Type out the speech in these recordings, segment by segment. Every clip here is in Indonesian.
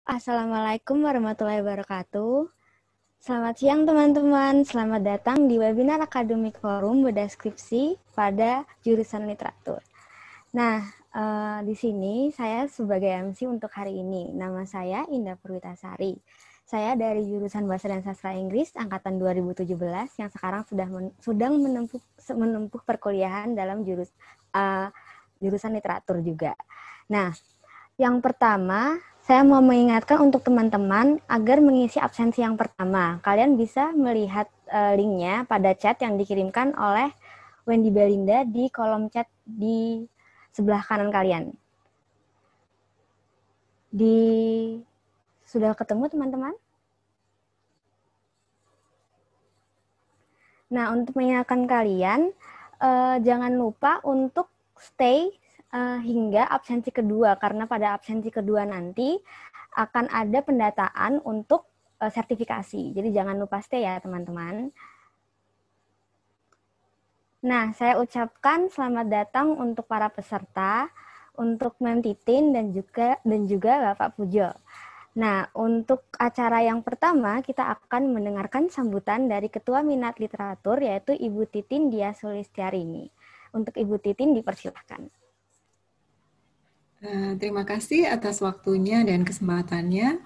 Assalamualaikum warahmatullahi wabarakatuh. Selamat siang teman-teman, selamat datang di webinar Akademik Forum Bedah Skripsi pada jurusan literatur. Nah, di sini saya sebagai MC untuk hari ini. Nama saya Indah Purwitasari. Saya dari jurusan Bahasa dan Sastra Inggris angkatan 2017 yang sekarang sedang menempuh perkuliahan dalam jurusan literatur juga. Nah, yang pertama, saya mau mengingatkan untuk teman-teman agar mengisi absensi yang pertama. Kalian bisa melihat linknya pada chat yang dikirimkan oleh Wendy Belinda di kolom chat di sebelah kanan kalian. Sudah ketemu teman-teman? Nah, untuk mengingatkan kalian, jangan lupa untuk stay hingga absensi kedua, karena pada absensi kedua nanti akan ada pendataan untuk sertifikasi. Jadi jangan lupa stay ya teman-teman. Nah, saya ucapkan selamat datang untuk para peserta, untuk Mem Titin dan juga Bapak Pujo. Nah, untuk acara yang pertama kita akan mendengarkan sambutan dari Ketua Minat Literatur yaitu Ibu Titin Dia Sulistiarini. Untuk Ibu Titin dipersilahkan. Terima kasih atas waktunya dan kesempatannya.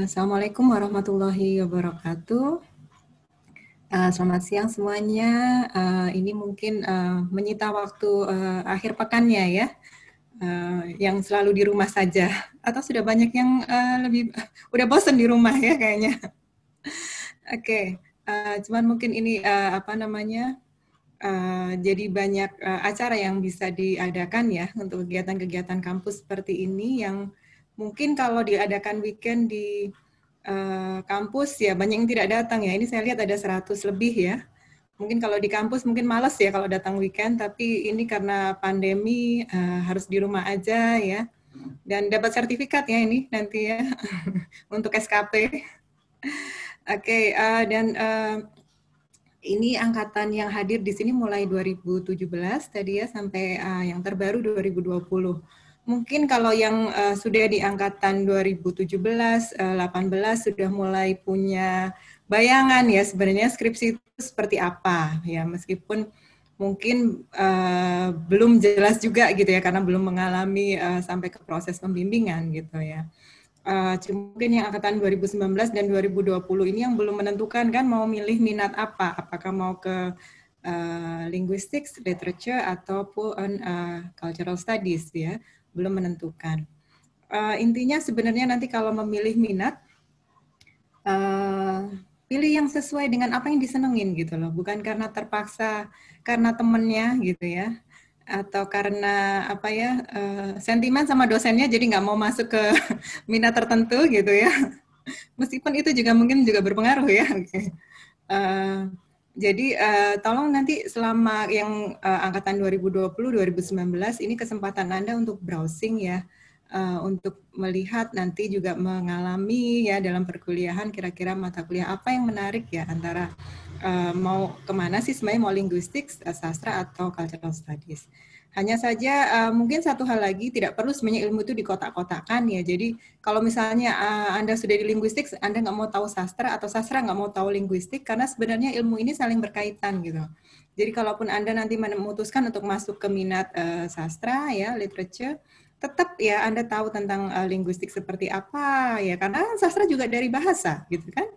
Assalamualaikum warahmatullahi wabarakatuh. Selamat siang semuanya. Ini mungkin menyita waktu akhir pekannya ya, yang selalu di rumah saja. Atau sudah banyak yang udah bosan di rumah ya kayaknya. Oke, cuman mungkin ini jadi banyak acara yang bisa diadakan ya untuk kegiatan-kegiatan kampus seperti ini yang mungkin kalau diadakan weekend di kampus ya banyak yang tidak datang ya. Ini saya lihat ada 100 lebih ya. Mungkin kalau di kampus mungkin malas ya kalau datang weekend, tapi ini karena pandemi harus di rumah aja ya. Dan dapat sertifikat ya ini nanti ya untuk SKP. Oke, dan ini angkatan yang hadir di sini mulai 2017 tadi ya sampai yang terbaru 2020. Mungkin kalau yang sudah di angkatan 2017, 18 sudah mulai punya bayangan ya sebenarnya skripsi itu seperti apa ya, meskipun mungkin belum jelas juga gitu ya karena belum mengalami sampai ke proses pembimbingan gitu ya. Mungkin yang angkatan 2019 dan 2020 ini yang belum menentukan kan mau milih minat apa, apakah mau ke linguistics, literature, ataupun cultural studies ya, belum menentukan. Intinya sebenarnya nanti kalau memilih minat, pilih yang sesuai dengan apa yang disenengin gitu loh, bukan karena terpaksa, karena temennya gitu ya, atau karena apa ya sentimen sama dosennya jadi nggak mau masuk ke minat tertentu gitu ya, meskipun itu juga mungkin juga berpengaruh ya. Jadi tolong nanti selama yang angkatan 2020-2019 ini kesempatan Anda untuk browsing ya, untuk melihat nanti juga mengalami ya dalam perkuliahan kira-kira mata kuliah apa yang menarik ya antara mau kemana sih sebenarnya, mau linguistik, sastra atau cultural studies. Hanya saja mungkin satu hal lagi, tidak perlu sebenarnya ilmu itu dikotak-kotakan ya. Jadi kalau misalnya Anda sudah di linguistik, Anda nggak mau tahu sastra atau sastra nggak mau tahu linguistik, karena sebenarnya ilmu ini saling berkaitan gitu. Jadi kalaupun Anda nanti memutuskan untuk masuk ke minat sastra ya, literature, tetap ya Anda tahu tentang linguistik seperti apa ya, karena sastra juga dari bahasa gitu kan.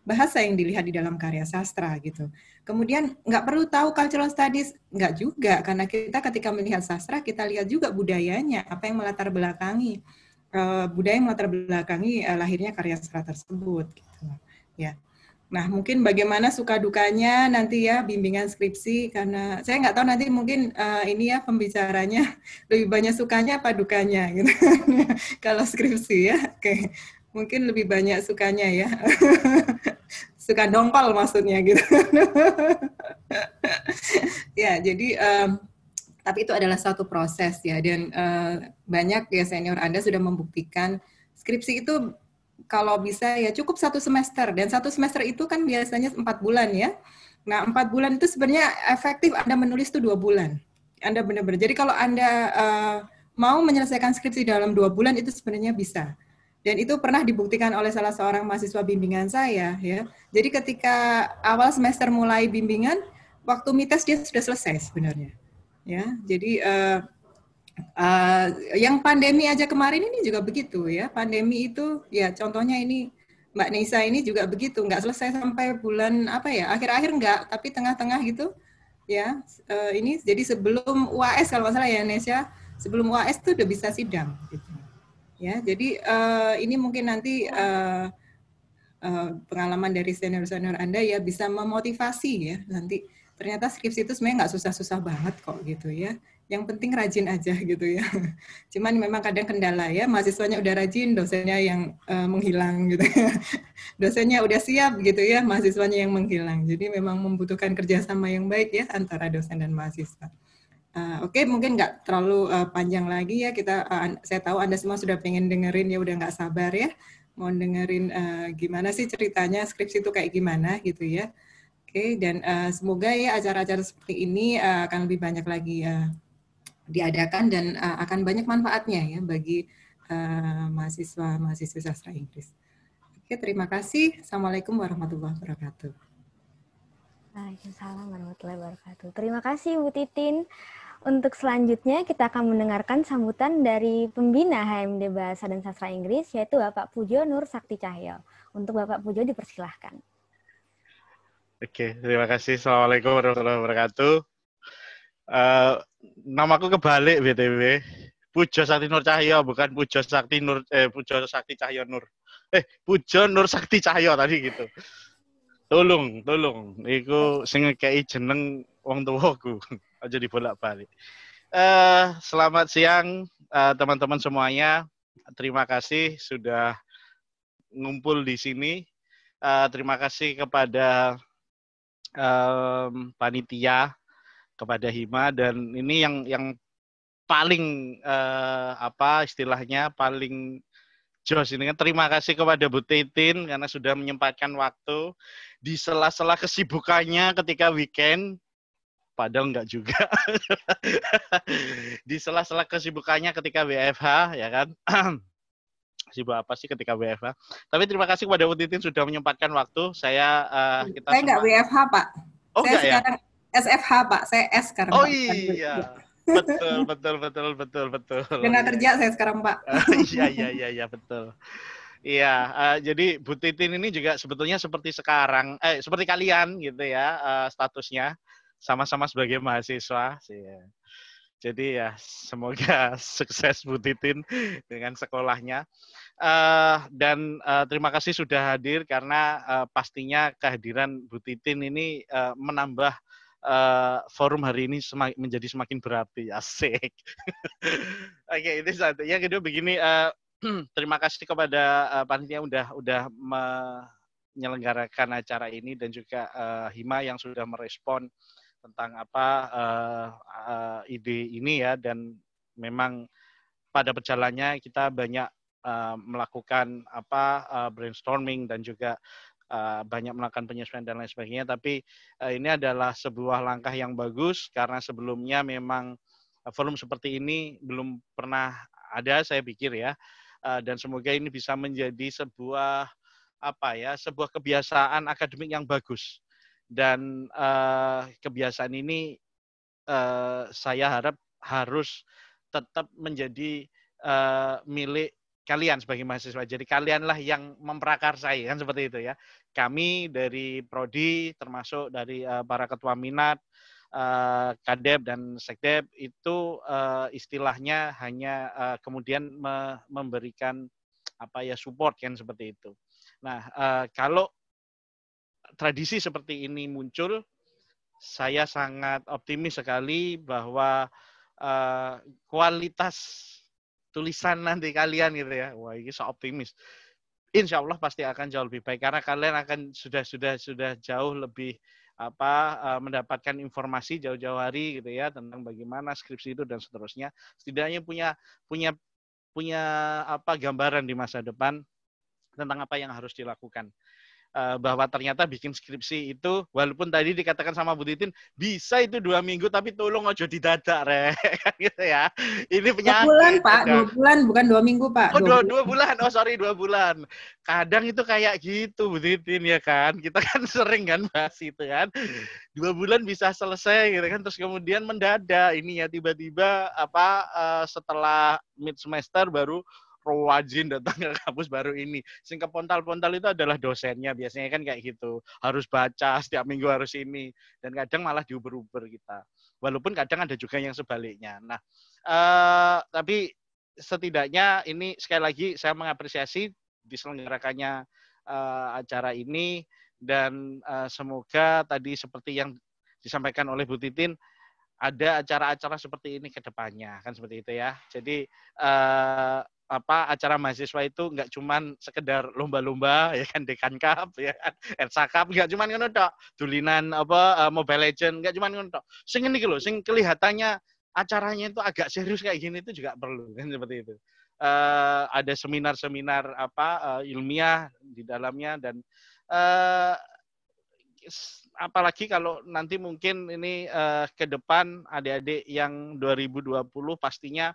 Bahasa yang dilihat di dalam karya sastra gitu. Kemudian nggak perlu tahu cultural studies, nggak juga, karena kita ketika melihat sastra kita lihat juga budayanya, apa yang melatar belakangi budaya yang melatar belakangi lahirnya karya sastra tersebut gitu ya. Nah, mungkin bagaimana suka dukanya nanti ya bimbingan skripsi, karena saya nggak tahu nanti mungkin ini ya pembicaranya lebih banyak sukanya apa dukanya gitu. Kalau skripsi ya, oke. Mungkin lebih banyak sukanya ya. Suka dongkol maksudnya gitu. Ya, jadi tapi itu adalah satu proses ya, dan banyak ya senior Anda sudah membuktikan skripsi itu kalau bisa ya cukup 1 semester, dan 1 semester itu kan biasanya 4 bulan ya. Nah 4 bulan itu sebenarnya efektif Anda menulis itu 2 bulan. Anda benar-benar, jadi kalau Anda mau menyelesaikan skripsi dalam 2 bulan itu sebenarnya bisa. Dan itu pernah dibuktikan oleh salah seorang mahasiswa bimbingan saya, ya. Jadi ketika awal semester mulai bimbingan, waktu mites dia sudah selesai sebenarnya, ya. Jadi yang pandemi aja kemarin ini juga begitu, ya. Pandemi itu, ya contohnya ini Mbak Nisa ini juga begitu, nggak selesai sampai bulan apa ya, akhir-akhir nggak, tapi tengah-tengah gitu, ya. Ini jadi sebelum UAS kalau nggak salah ya Indonesia, sebelum UAS tuh udah bisa sidang, gitu. Ya, jadi ini mungkin nanti pengalaman dari senior-senior Anda ya bisa memotivasi ya nanti ternyata skripsi itu sebenarnya nggak susah-susah banget kok gitu ya. Yang penting rajin aja gitu ya. Cuman memang kadang kendala ya, mahasiswanya udah rajin, dosennya yang menghilang gitu ya. Dosennya udah siap gitu ya, mahasiswanya yang menghilang. Jadi memang membutuhkan kerjasama yang baik ya antara dosen dan mahasiswa. Oke, mungkin nggak terlalu panjang lagi ya. Saya tahu Anda semua sudah pengen dengerin ya, udah nggak sabar ya, mau dengerin gimana sih ceritanya skripsi itu kayak gimana gitu ya. Oke, dan semoga ya acara-acara seperti ini akan lebih banyak lagi diadakan dan akan banyak manfaatnya ya bagi mahasiswa-mahasiswi sastra Inggris. Oke, terima kasih. Assalamualaikum warahmatullahi wabarakatuh. Waalaikumsalam warahmatullahi wabarakatuh. Terima kasih Bu Titin. Untuk selanjutnya kita akan mendengarkan sambutan dari pembina HMD Bahasa dan Sastra Inggris, yaitu Bapak Pujo Nur Sakti Cahyo. Untuk Bapak Pujo dipersilahkan. Oke, terima kasih. Assalamualaikum warahmatullahi wabarakatuh. Namaku kebalik BTW. Pujo Sakti Nur Cahyo, bukan Pujo Sakti Cahyo Nur. Pujo Nur Sakti Cahyo tadi gitu. Tolong. Iku sing ngekei jeneng wong tuwaku. Aja dibolak-balik. Selamat siang teman-teman semuanya. Terima kasih sudah ngumpul di sini. Terima kasih kepada panitia, kepada Hima, dan ini yang paling istilahnya paling jos ini kan, terima kasih kepada Bu Titin karena sudah menyempatkan waktu di sela-sela kesibukannya ketika weekend. Padahal enggak juga. Di sela-sela kesibukannya ketika WFH, ya kan? Sibuk apa sih ketika WFH? Tapi terima kasih kepada Bu Titin sudah menyempatkan waktu. Saya nggak WFH, Pak. Oh, saya enggak sekarang ya? SFH, Pak. Saya S sekarang, oh, Pak. Iya. Betul. Udah nggak kerja saya sekarang, Pak. Iya, betul. Iya, jadi Bu Titin ini juga sebetulnya seperti seperti kalian gitu ya, statusnya sama-sama sebagai mahasiswa. Jadi ya semoga sukses Bu Titin dengan sekolahnya. Dan terima kasih sudah hadir karena pastinya kehadiran Bu Titin ini menambah forum hari ini menjadi semakin berarti. Asik. Oke, itu satu. Yang kedua begini, terima kasih kepada panitia udah menyelenggarakan acara ini dan juga Hima yang sudah merespon tentang ide ini ya, dan memang pada perjalanannya kita banyak melakukan brainstorming dan juga banyak melakukan penyesuaian dan lain sebagainya, tapi ini adalah sebuah langkah yang bagus karena sebelumnya memang forum seperti ini belum pernah ada, saya pikir ya, dan semoga ini bisa menjadi sebuah sebuah kebiasaan akademik yang bagus. Dan kebiasaan ini saya harap harus tetap menjadi milik kalian sebagai mahasiswa. Jadi kalianlah yang memprakarsai, kan seperti itu ya. Kami dari Prodi, termasuk dari para ketua minat, Kadep dan Sekdep itu istilahnya hanya kemudian memberikan support kan seperti itu. Nah, kalau tradisi seperti ini muncul, saya sangat optimis sekali bahwa kualitas tulisan nanti kalian gitu ya, wah ini so optimis. Insya Allah pasti akan jauh lebih baik karena kalian akan sudah jauh lebih mendapatkan informasi jauh-jauh hari gitu ya tentang bagaimana skripsi itu dan seterusnya. Setidaknya punya gambaran di masa depan tentang apa yang harus dilakukan. bahwa ternyata bikin skripsi itu walaupun tadi dikatakan sama Bu Titin bisa itu 2 minggu tapi tolong ojo didadak rek gitu ya. Ini 2 bulan penyakit. Pak, 2 bulan bukan 2 minggu Pak. Oh, 2 bulan. Oh, sorry, 2 bulan. Kadang itu kayak gitu, Bu Titin, ya kan? Kita kan sering kan bahas itu kan. 2 bulan bisa selesai gitu kan. Terus kemudian mendadak ini ya tiba-tiba setelah mid semester baru rajin datang ke kampus baru ini. Sing kepontal-pontal itu adalah dosennya. Biasanya kan kayak gitu. Harus baca, setiap minggu harus ini. Dan kadang malah diuber-uber kita. Walaupun kadang ada juga yang sebaliknya. Nah, tapi setidaknya ini sekali lagi saya mengapresiasi diselenggarakannya acara ini dan semoga tadi seperti yang disampaikan oleh Bu Titin ada acara-acara seperti ini ke depannya kan seperti itu ya. Jadi acara mahasiswa itu nggak cuman sekedar lomba-lomba ya kan Dekan Cup ya kan Ersa Cup nggak cuman ngono tok. Dulinan Mobile Legend nggak cuman ngono tok. Sing ini lho sing kelihatannya acaranya itu agak serius kayak gini itu juga perlu kan seperti itu. Ada seminar-seminar ilmiah di dalamnya dan apalagi kalau nanti mungkin ini ke depan adik-adik yang 2020 pastinya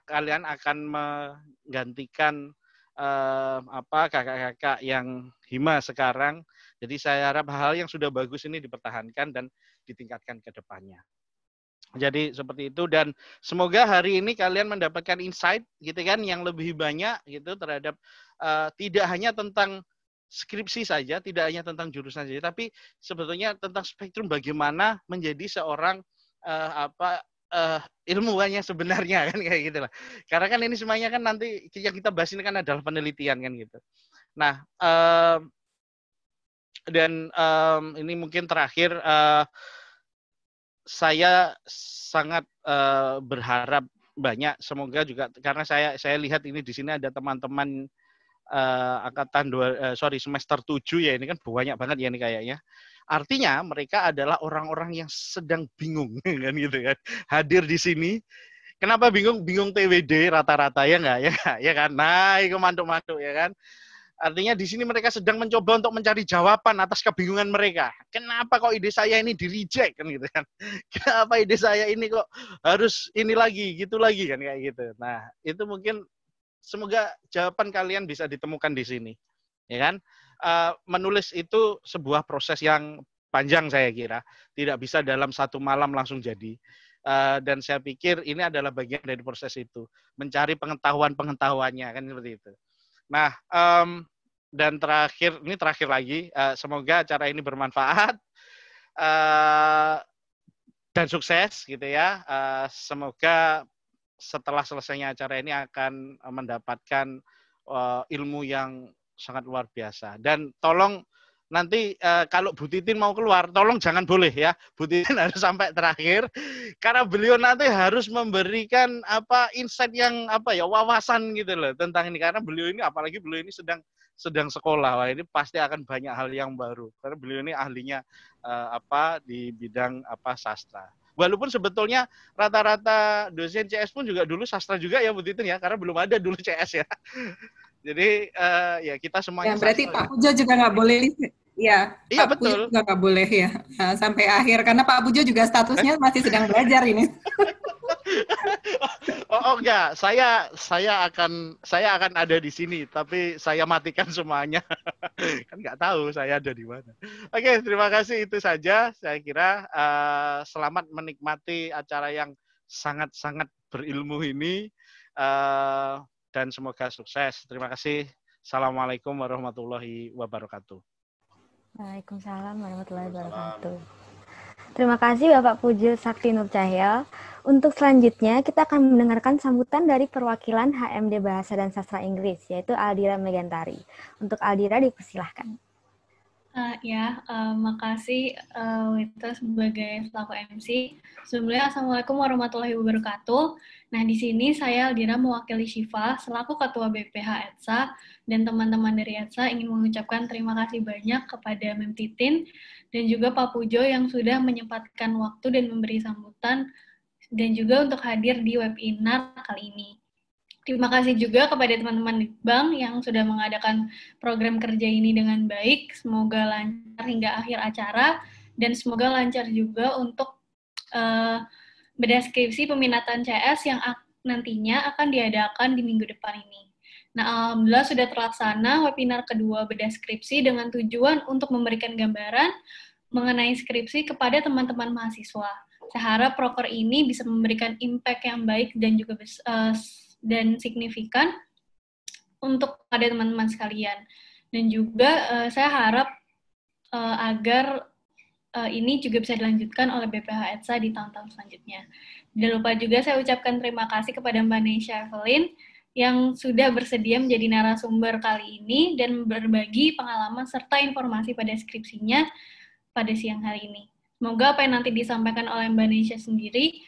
kalian akan menggantikan kakak-kakak yang hima sekarang. Jadi saya harap hal yang sudah bagus ini dipertahankan dan ditingkatkan ke depannya. Jadi seperti itu dan semoga hari ini kalian mendapatkan insight gitu kan yang lebih banyak gitu terhadap tidak hanya tentang skripsi saja, tidak hanya tentang jurusan saja, tapi sebetulnya tentang spektrum bagaimana menjadi seorang ilmuwan yang sebenarnya kan kayak gitulah. Karena kan ini semuanya kan nanti yang kita bahas ini kan adalah penelitian kan gitu. Nah, dan ini mungkin terakhir saya sangat berharap banyak semoga juga karena saya lihat ini di sini ada teman-teman semester 7 ya ini kan banyak banget ya ini kayaknya. Artinya mereka adalah orang-orang yang sedang bingung kan gitu kan. Hadir di sini. Kenapa bingung? Bingung TWD rata-rata ya enggak ya kan. Nah, itu mantuk-mantuk ya kan. Artinya di sini mereka sedang mencoba untuk mencari jawaban atas kebingungan mereka. Kenapa kok ide saya ini di-reject kan gitu kan? Kenapa ide saya ini kok harus ini lagi, gitu lagi kan kayak gitu. Nah, itu mungkin semoga jawaban kalian bisa ditemukan di sini. Ya kan? Menulis itu sebuah proses yang panjang saya kira. Tidak bisa dalam satu malam langsung jadi. Dan saya pikir ini adalah bagian dari proses itu. Mencari pengetahuan-pengetahuannya kan seperti itu. Nah, dan terakhir lagi, semoga acara ini bermanfaat dan sukses gitu ya. Semoga setelah selesainya acara ini akan mendapatkan ilmu yang sangat luar biasa. Dan tolong nanti kalau Bu Titin mau keluar, tolong jangan boleh ya. Bu Titin harus sampai terakhir karena beliau nanti harus memberikan insight yang wawasan gitu loh tentang ini karena beliau ini apalagi beliau ini sedang sekolah. Wah, ini pasti akan banyak hal yang baru karena beliau ini ahlinya di bidang sastra. Walaupun sebetulnya rata-rata dosen CS pun juga dulu sastra juga ya Bu Titin ya karena belum ada dulu CS ya. Jadi ya kita semuanya. Ya, berarti Pak Pujo juga nggak boleh. Ya, iya, Pak betul. Pujo juga nggak boleh ya sampai akhir karena Pak Pujo juga statusnya masih sedang belajar ini. Enggak, saya akan ada di sini, tapi saya matikan semuanya. Kan nggak tahu saya ada di mana. Oke, terima kasih itu saja. Saya kira selamat menikmati acara yang sangat-sangat berilmu ini. Dan semoga sukses. Terima kasih. Assalamualaikum warahmatullahi wabarakatuh. Waalaikumsalam warahmatullahi wabarakatuh. Terima kasih Bapak Pujo Sakti Nur Cahya. Untuk selanjutnya kita akan mendengarkan sambutan dari perwakilan HMD Bahasa dan Sastra Inggris, yaitu Aldira Megantari. Untuk Aldira dipersilahkan. Makasih Wita sebagai selaku MC. Sebelumnya Assalamualaikum warahmatullahi wabarakatuh. Nah, di sini saya Aldira mewakili Syifa selaku Ketua BPH ETSA dan teman-teman dari ETSA ingin mengucapkan terima kasih banyak kepada Mem Titin dan juga Pak Pujo yang sudah menyempatkan waktu dan memberi sambutan dan juga untuk hadir di webinar kali ini. Terima kasih juga kepada teman-teman Litbang yang sudah mengadakan program kerja ini dengan baik. Semoga lancar hingga akhir acara dan semoga lancar juga untuk bedah skripsi peminatan CS yang nantinya akan diadakan di minggu depan ini. Nah, alhamdulillah sudah terlaksana webinar kedua bedah skripsi dengan tujuan untuk memberikan gambaran mengenai skripsi kepada teman-teman mahasiswa. Saya harap proker ini bisa memberikan impact yang baik dan juga dan signifikan untuk pada teman-teman sekalian. Dan juga saya harap agar ini juga bisa dilanjutkan oleh BPH ETSA di tahun-tahun selanjutnya. Jangan lupa juga saya ucapkan terima kasih kepada Mbak Nesya Evelyn yang sudah bersedia menjadi narasumber kali ini dan berbagi pengalaman serta informasi pada skripsinya pada siang hari ini. Semoga apa yang nanti disampaikan oleh Mbak Nesya sendiri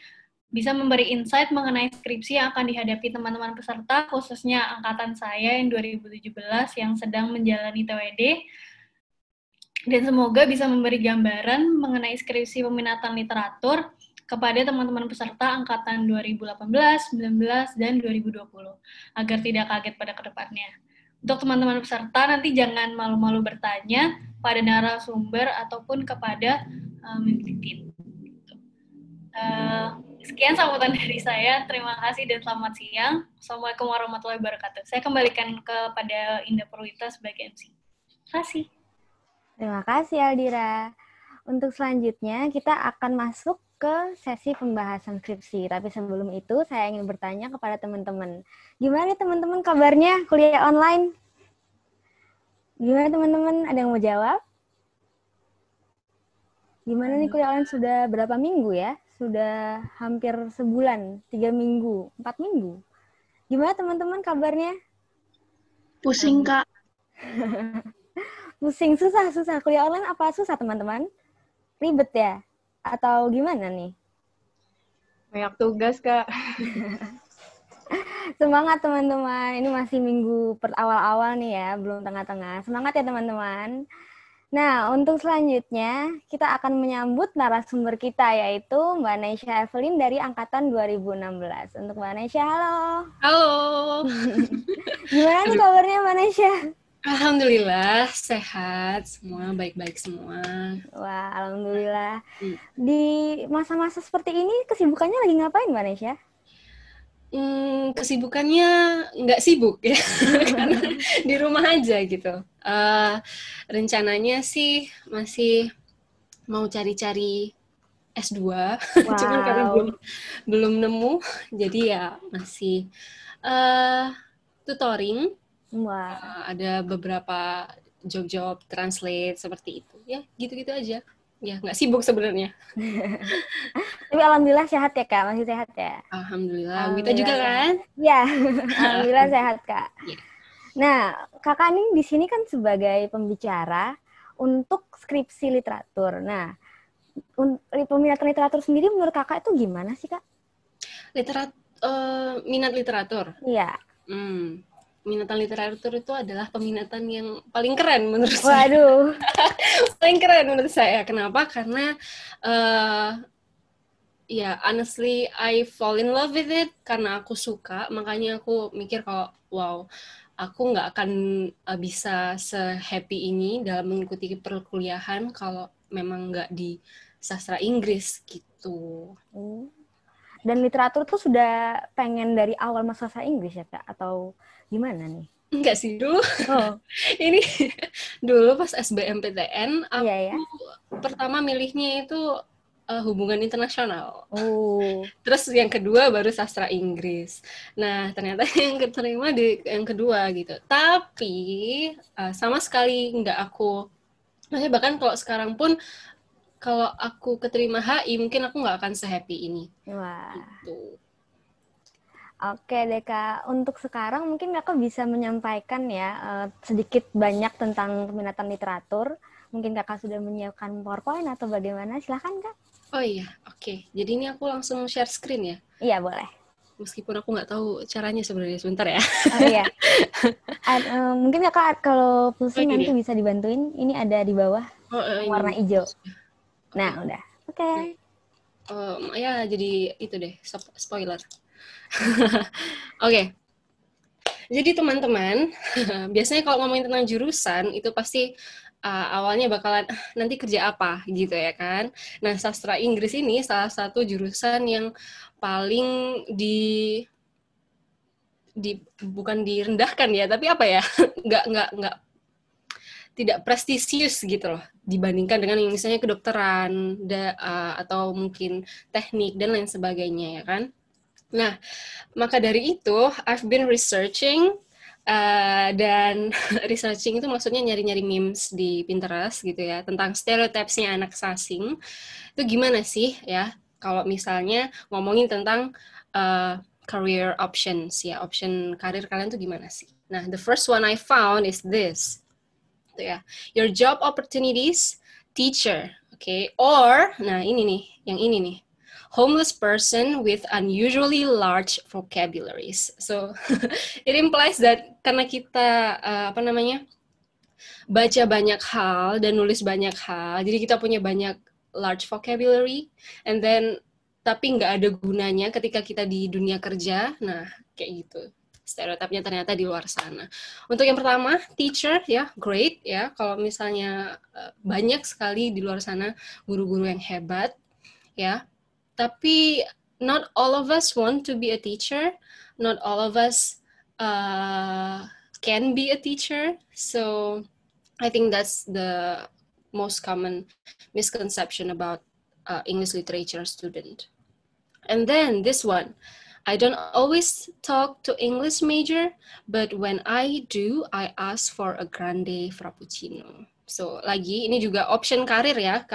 bisa memberi insight mengenai skripsi yang akan dihadapi teman-teman peserta, khususnya angkatan saya yang 2017 yang sedang menjalani TWD. Dan semoga bisa memberi gambaran mengenai skripsi peminatan literatur kepada teman-teman peserta angkatan 2018, 19, dan 2020, agar tidak kaget pada kedepannya. Untuk teman-teman peserta, nanti jangan malu-malu bertanya pada narasumber ataupun kepada mimpi tim. Sekian sambutan dari saya. Terima kasih dan selamat siang. Assalamualaikum warahmatullahi wabarakatuh. Saya kembalikan kepada Indah Purwita sebagai MC. Terima kasih. Terima kasih Aldira. Untuk selanjutnya kita akan masuk ke sesi pembahasan skripsi. Tapi sebelum itu saya ingin bertanya kepada teman-teman. Gimana teman-teman kabarnya kuliah online? Gimana teman-teman? Ada yang mau jawab? Gimana nih kuliah online sudah berapa minggu ya? Sudah hampir sebulan, 3 minggu, 4 minggu. Gimana teman-teman kabarnya? Pusing, Kak. Pusing, susah. Kuliah online apa susah teman-teman? Ribet ya? Atau gimana nih? Banyak tugas, Kak. Semangat teman-teman, ini masih minggu awal-awal nih ya, belum tengah-tengah. Semangat ya teman-teman. Nah, untuk selanjutnya kita akan menyambut narasumber kita yaitu Mbak Nesya Evelyn dari angkatan 2016. Untuk Mbak Nesya, halo. Halo. Gimana nih kabarnya Mbak Nesya? Alhamdulillah, sehat semua, baik-baik semua. Wah, alhamdulillah. Di masa-masa seperti ini kesibukannya lagi ngapain Mbak Nesya? Kesibukannya nggak sibuk ya, karena di rumah aja gitu. Rencananya sih masih mau cari-cari S2, Wow. cuman karena belum nemu, jadi ya masih tutoring. Wah. Ada beberapa job-job translate seperti itu. Ya, gitu-gitu aja. Ya, nggak sibuk sebenarnya. Tapi alhamdulillah sehat ya Kak, masih sehat ya? Alhamdulillah. Wita juga kan? Iya, alhamdulillah sehat Kak. Yeah. Nah, Kakak nih di sini kan sebagai pembicara untuk skripsi literatur. Nah, peminatan literatur sendiri menurut Kakak itu gimana sih Kak? Minat literatur? Iya. Minatan literatur itu adalah peminatan yang paling keren menurut saya. Waduh. Paling keren menurut saya. Kenapa? Karena honestly I fall in love with it karena aku suka, makanya aku mikir kalau wow, aku nggak akan bisa se-happy ini dalam mengikuti perkuliahan kalau memang nggak di sastra Inggris gitu. Dan literatur tuh sudah pengen dari awal masuk sastra Inggris ya Kak? Atau gimana nih? Enggak sih, dulu. Ini dulu pas SBMPTN, aku pertama milihnya itu hubungan internasional. Terus yang kedua baru sastra Inggris. Nah, ternyata yang keterima di yang kedua gitu. Tapi sama sekali nggak maksudnya bahkan kalau sekarang pun kalau aku keterima HI, mungkin aku nggak akan se-happy ini. Wah. Gitu. Oke deh Kak, untuk sekarang mungkin Kakak bisa menyampaikan ya sedikit banyak tentang peminatan literatur. Mungkin Kakak sudah menyiapkan PowerPoint atau bagaimana? Silahkan Kak. Oh iya, oke. Jadi ini aku langsung share screen ya? Iya, boleh. Meskipun aku nggak tahu caranya sebenarnya, sebentar ya. Oh iya. Mungkin Kakak kalau pusing nanti bisa dibantuin. Ini ada di bawah warna hijau. Nah, udah. Oke. Ya, jadi itu deh, spoiler. Oke. Jadi teman-teman, biasanya kalau ngomongin tentang jurusan itu pasti awalnya bakalan nanti kerja apa gitu ya kan. Nah, sastra Inggris ini salah satu jurusan yang paling bukan direndahkan ya, tapi apa ya? nggak tidak prestisius gitu loh dibandingkan dengan yang misalnya kedokteran atau mungkin teknik dan lain sebagainya ya kan. Nah, maka dari itu I've been researching dan researching itu maksudnya nyari-nyari memes di Pinterest gitu ya tentang stereotipsnya anak sasing. Itu gimana sih ya kalau misalnya ngomongin tentang career options ya, option karir kalian tuh gimana sih? Nah, the first one I found is this. Ya, your job opportunities, teacher, okay, or nah ini nih, yang ini nih, homeless person with unusually large vocabularies. So it implies that karena kita baca banyak hal dan nulis banyak hal, jadi kita punya banyak large vocabulary, and then tapi nggak ada gunanya ketika kita di dunia kerja. Nah, kayak gitu. Stereotipnya ternyata di luar sana. Untuk yang pertama, teacher ya, great ya. Kalau misalnya banyak sekali di luar sana guru-guru yang hebat ya. Tapi not all of us want to be a teacher. Not all of us can be a teacher. So I think that's the most common misconception about English literature student. And then this one. I don't always talk to English major, but when I do, I ask for a grande frappuccino. So, lagi, ini juga option karir ya,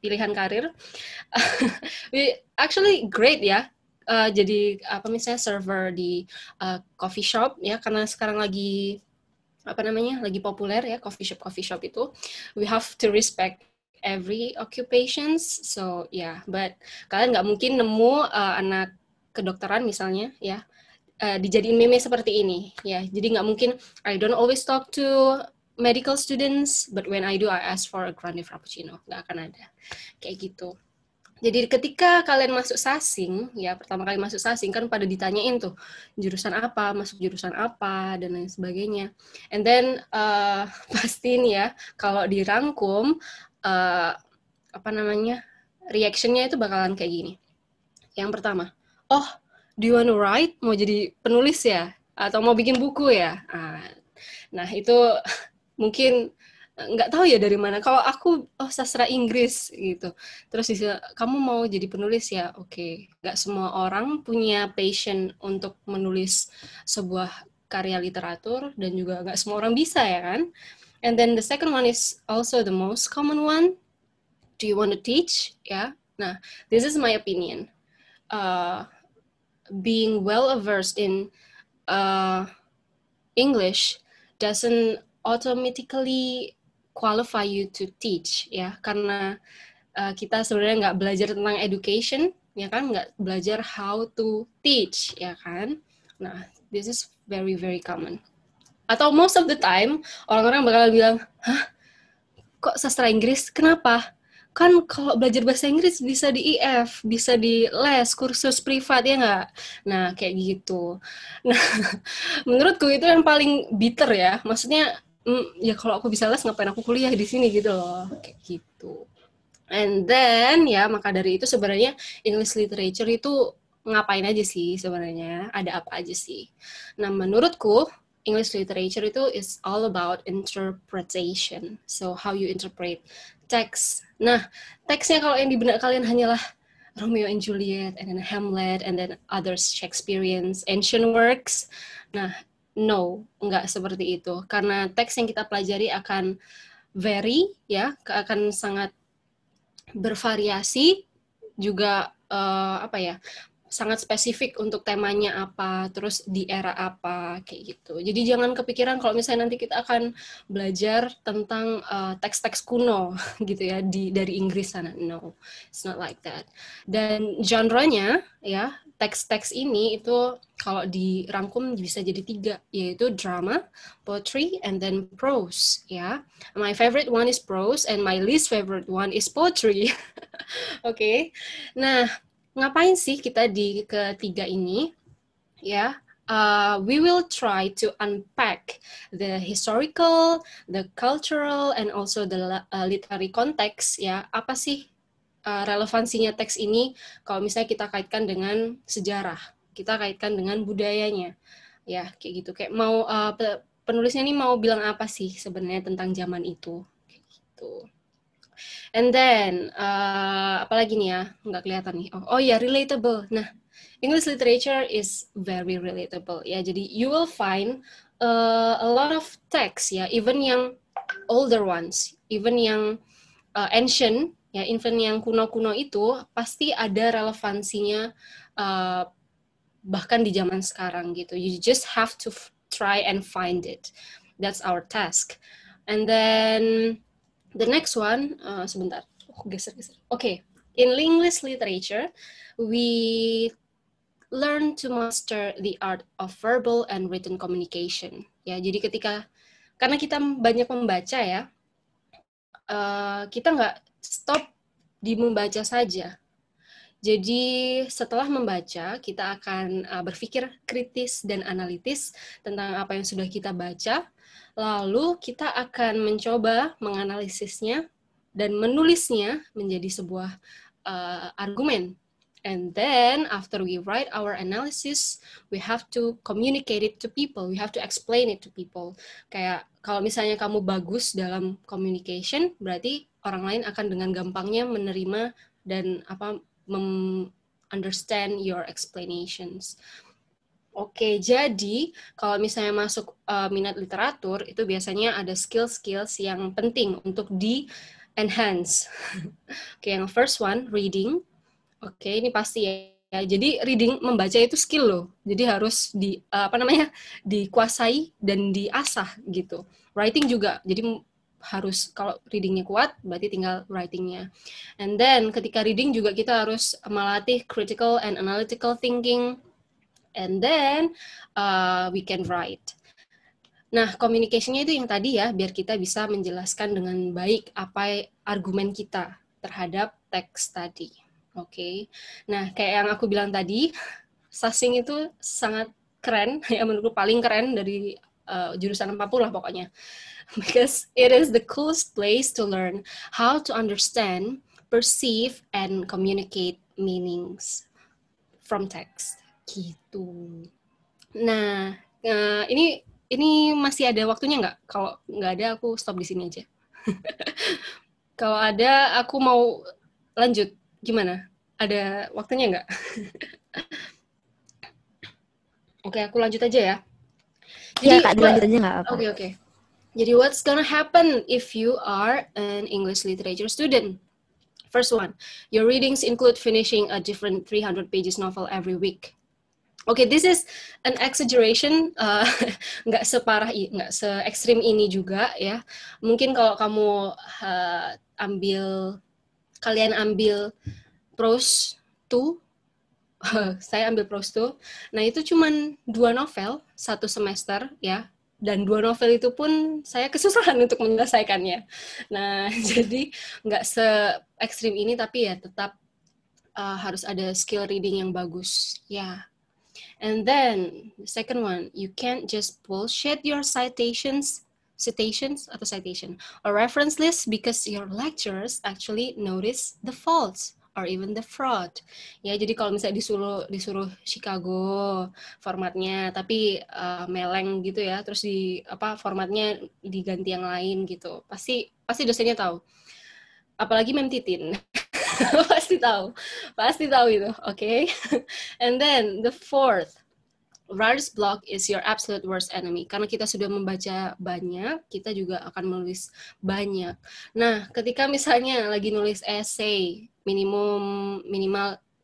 pilihan karir. Actually, great ya. Jadi, misalnya server di coffee shop, ya, karena sekarang lagi, lagi populer ya, coffee shop itu. We have to respect every occupations. So, yeah, but kalian nggak mungkin nemu anak kedokteran misalnya ya dijadiin meme seperti ini ya, jadi nggak mungkin I don't always talk to medical students but when I do I ask for a grande frappuccino, nggak akan ada kayak gitu. Jadi ketika kalian masuk sasing ya, pertama kali masuk sasing kan pada ditanyain tuh jurusan apa, masuk jurusan apa dan lain sebagainya, and then pasti nih ya kalau dirangkum reactionnya itu bakalan kayak gini. Yang pertama, oh, do you want to write? Mau jadi penulis ya? Atau mau bikin buku ya? Nah, itu mungkin nggak tahu ya dari mana. Kalau aku, sastra Inggris gitu. Terus kamu mau jadi penulis ya? Oke. Nggak semua orang punya passion untuk menulis sebuah karya literatur, dan juga nggak semua orang bisa ya kan? And then the second one is also the most common one. Do you want to teach? Ya. Nah, this is my opinion. Being well-versed in English doesn't automatically qualify you to teach, ya, karena kita sebenarnya nggak belajar tentang education, ya kan, nggak belajar how to teach, ya kan. Nah, this is very, very common. Atau most of the time, orang-orang bakal bilang, hah, kok sastra Inggris? Kenapa? Kan kalau belajar bahasa Inggris bisa di IF, bisa di les, kursus privat, ya nggak? Nah, kayak gitu. Nah, menurutku itu yang paling bitter ya. Maksudnya, ya kalau aku bisa les, ngapain aku kuliah di sini gitu loh. Kayak gitu. And then, ya, maka dari itu sebenarnya English literature itu ngapain aja sih sebenarnya? Ada apa aja sih? Nah, menurutku, English literature itu is all about interpretation. So, how you interpret text. Nah, teksnya kalau yang di benak kalian hanyalah Romeo and Juliet, and then Hamlet, and then other Shakespearean ancient works. Nah, no, nggak seperti itu. Karena teks yang kita pelajari akan vary, ya, akan sangat bervariasi, juga sangat spesifik untuk temanya apa, terus di era apa, kayak gitu. Jadi jangan kepikiran kalau misalnya nanti kita akan belajar tentang teks-teks kuno gitu ya dari Inggris sana. No, it's not like that. Dan genre-nya ya, teks-teks ini itu kalau dirangkum bisa jadi 3, yaitu drama, poetry, and then prose ya. My favorite one is prose and my least favorite one is poetry. Oke. Nah, ngapain sih kita di ketiga ini? Ya, we will try to unpack the historical, the cultural, and also the literary context. Ya, apa sih relevansinya teks ini? Kalau misalnya kita kaitkan dengan sejarah, kita kaitkan dengan budayanya, ya kayak gitu. Kayak mau penulisnya ini mau bilang apa sih sebenarnya tentang zaman itu? Kayak gitu. And then apalagi nih ya, nggak kelihatan nih. Oh ya, relatable. Nah, English literature is very relatable ya. Jadi you will find a lot of text ya, even yang older ones, even yang ancient ya, even yang kuno-kuno itu pasti ada relevansinya bahkan di zaman sekarang gitu. You just have to try and find it. That's our task. And then the next one, sebentar. Geser-geser. Okay, in English literature, we learn to master the art of verbal and written communication. Ya, jadi karena kita banyak membaca ya, kita nggak stop di membaca saja. Jadi setelah membaca, kita akan berpikir kritis dan analitis tentang apa yang sudah kita baca, lalu kita akan mencoba menganalisisnya dan menulisnya menjadi sebuah argumen. And then after we write our analysis, we have to communicate it to people. We have to explain it to people. Kayak kalau misalnya kamu bagus dalam communication, berarti orang lain akan dengan gampangnya menerima dan understand your explanations. Oke, jadi kalau misalnya masuk minat literatur, itu biasanya ada skills-skills yang penting untuk di-enhance. Oke, yang first one, reading. Oke, ini pasti ya. Jadi reading, membaca itu skill loh. Jadi harus dikuasai dan diasah gitu. Writing juga. Jadi harus, kalau readingnya kuat, berarti tinggal writingnya. And then ketika reading juga kita harus melatih critical and analytical thinking. And then we can write. Nah, communication-nya itu yang tadi ya, biar kita bisa menjelaskan dengan baik apa argumen kita terhadap teks tadi. Oke. Nah, kayak yang aku bilang tadi, Sasing itu sangat keren, ya menurutku paling keren dari jurusan apapun lah pokoknya. Because it is the coolest place to learn how to understand, perceive, and communicate meanings from text. Gitu. Nah, ini masih ada waktunya nggak? Kalau nggak ada, aku stop di sini aja. Kalau ada, aku mau lanjut. Gimana? Ada waktunya nggak? Oke, aku lanjut aja ya. Jadi, Kak, dilanjut aja nggak apa-apa. Oke. Jadi, what's gonna happen if you are an English literature student? First one, your readings include finishing a different 300 pages novel every week. Okay, this is an exaggeration, nggak separah, nggak se-ekstrim ini juga ya. Mungkin kalau kamu kalian ambil prose 2, saya ambil prose 2, nah itu cuman 2 novel satu semester ya, dan 2 novel itu pun saya kesusahan untuk menyelesaikannya. Nah, jadi nggak se-ekstrim ini, tapi ya tetap harus ada skill reading yang bagus ya. And then the second one, you can't just bullshit your citation or reference list because your lecturers actually notice the faults or even the fraud. Ya, jadi kalau misalnya disuruh Chicago formatnya, tapi meleng gitu ya, terus formatnya diganti yang lain gitu, pasti dosennya tahu. Apalagi Mem Titin. pasti tahu itu, okay? And then the fourth, writer's block is your absolute worst enemy. Karena kita sudah membaca banyak, kita juga akan menulis banyak. Nah, ketika misalnya lagi nulis essay, minimal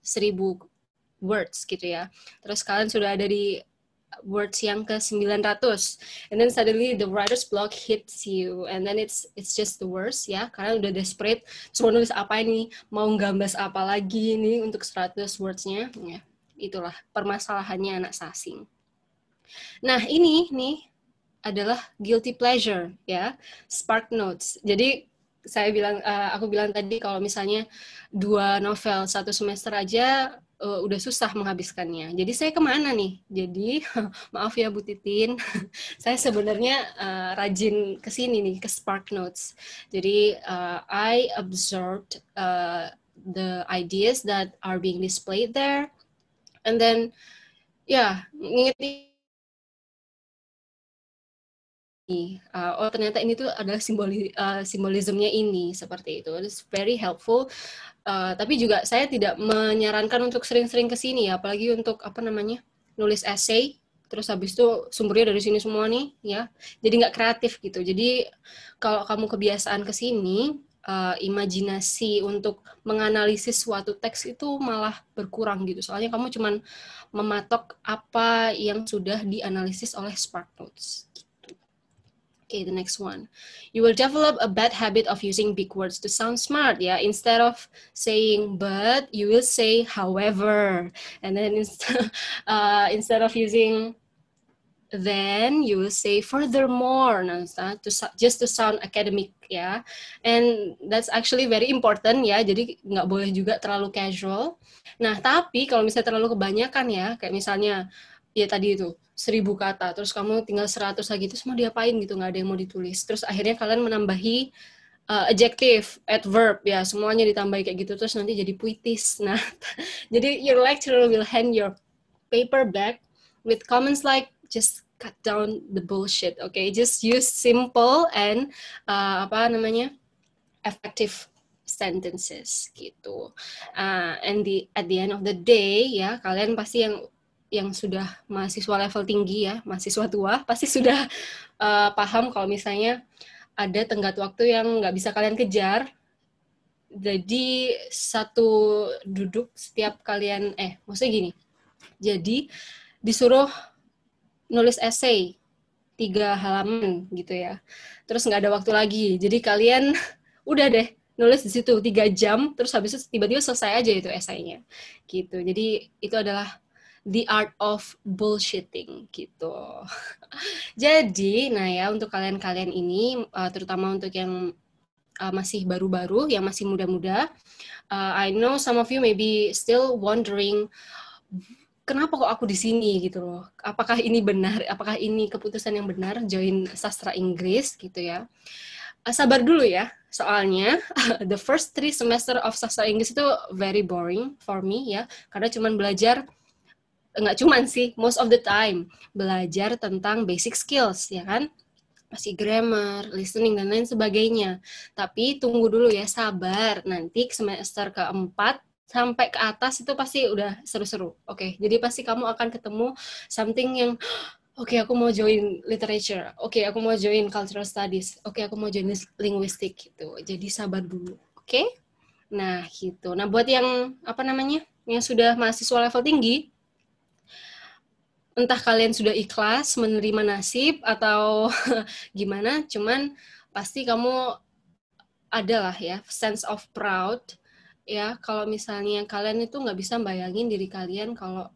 1000 words gitu ya. Terus kalian sudah ada di words yang ke 900, and then suddenly the writer's block hits you, and then it's just the worst ya, karena udah desperate, terus mau nulis apa ini, mau gambas apa lagi ini untuk 100 words-nya, ya itulah permasalahannya anak Sasing. Nah, ini nih adalah guilty pleasure ya, Spark Notes. Jadi aku bilang tadi kalau misalnya 2 novel 1 semester aja udah susah menghabiskannya. Jadi saya kemana nih? Jadi maaf ya Bu Titin, saya sebenarnya rajin ke sini nih, ke Spark Notes. Jadi I absorbed the ideas that are being displayed there, and then ngingetin oh ternyata ini tuh adalah simbolismenya ini, seperti itu. It's very helpful. Tapi juga saya tidak menyarankan untuk sering-sering ke sini ya, apalagi untuk nulis essay, terus habis itu sumbernya dari sini semua nih ya. Jadi nggak kreatif gitu. Jadi kalau kamu kebiasaan ke sini, imajinasi untuk menganalisis suatu teks itu malah berkurang gitu. Soalnya kamu cuman mematok apa yang sudah dianalisis oleh Spark Notes. Okay, the next one. You will develop a bad habit of using big words to sound smart. Yeah, instead of saying but, you will say however, and then instead of using then, you will say furthermore. Nah, just to sound academic, ya. And that's actually very important ya. Jadi nggak boleh juga terlalu casual. Nah, tapi kalau misalnya terlalu kebanyakan ya, kayak misalnya ya tadi itu 1000 kata, terus kamu tinggal 100 lagi, terus mau diapain gitu, nggak ada yang mau ditulis. Terus akhirnya kalian menambahi adjective, adverb, ya semuanya ditambahi kayak gitu, terus nanti jadi puitis. Nah, jadi your lecturer will hand your paper back with comments like, just cut down the bullshit, okay? Just use simple and effective sentences gitu. And at the end of the day ya, kalian pasti yang sudah mahasiswa level tinggi ya, mahasiswa tua, pasti sudah paham kalau misalnya ada tenggat waktu yang nggak bisa kalian kejar. Jadi satu duduk setiap kalian, maksudnya gini, jadi disuruh nulis essay 3 halaman gitu ya, terus nggak ada waktu lagi, jadi kalian udah deh nulis di situ 3 jam, terus habis itu tiba-tiba selesai aja itu esainya gitu. Jadi itu adalah the art of bullshitting gitu. Jadi, nah ya, untuk kalian-kalian ini, terutama untuk yang masih baru-baru, yang masih muda-muda, I know some of you maybe still wondering, kenapa kok aku di sini gitu loh? Apakah ini benar? Apakah ini keputusan yang benar join sastra Inggris gitu ya? Sabar dulu ya, soalnya the first 3 semester of sastra Inggris itu very boring for me ya, karena cuman belajar, nggak cuman sih, most of the time belajar tentang basic skills ya kan, masih grammar, listening dan lain sebagainya. Tapi tunggu dulu ya, sabar, nanti semester keempat sampai ke atas itu pasti udah seru-seru. Oke, jadi pasti kamu akan ketemu something yang oke, aku mau join literature. Oke, aku mau join cultural studies. Oke, aku mau join linguistik gitu. Jadi sabar dulu. Oke? Nah, gitu. Nah, buat yang yang sudah mahasiswa level tinggi, entah kalian sudah ikhlas menerima nasib atau gimana, cuman pasti kamu adalah ya sense of proud ya, kalau misalnya kalian itu nggak bisa bayangin diri kalian kalau